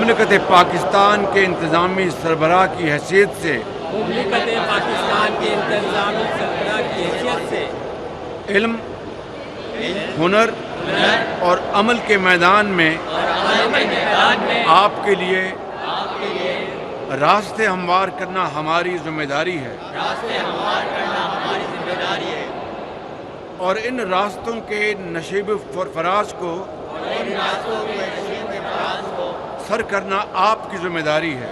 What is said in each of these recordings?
مملکت پاکستان کے انتظامی سربراہ کی حیثیت سے مملکت پاکستان کے انتظامی سربراہ کی حیثیت سے علم، ہنر اور عمل کے میدان میں آپ کے لیے راستے ہموار کرنا ہماری ذمہ داری ہے، اور ان راستوں کے نشیب فراز کو سر کرنا آپ کی ذمہ داری ہے۔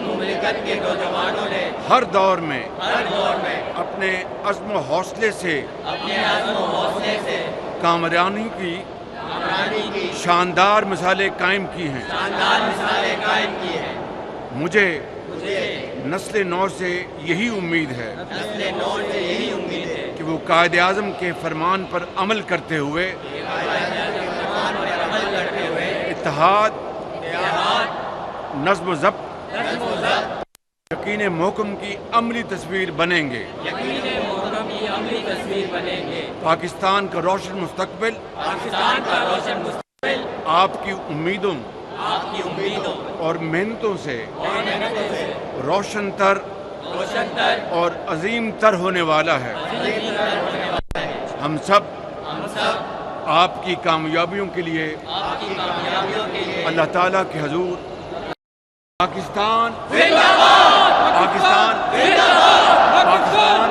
مملکت کے نوجوانوں نے ہر دور میں اپنے عزم و حوصلے سے کامرانی کی شاندار مثالیں قائم کی ہیں۔ مجھے نسل نو سے یہی امید ہے کہ وہ قائد اعظم کے فرمان پر عمل کرتے ہوئے اتحاد، نظم و ضبط، یقین محکم کی عملی تصویر بنیں گے۔ پاکستان کا روشن مستقبل آپ کی امیدوں اور محنتوں سے روشن تر اور عظیم تر ہونے والا ہے۔ ہم سب آپ کی کامیابیوں کے لیے اللہ تعالیٰ کے حضور پاکستان، پاکستان، پاکستان،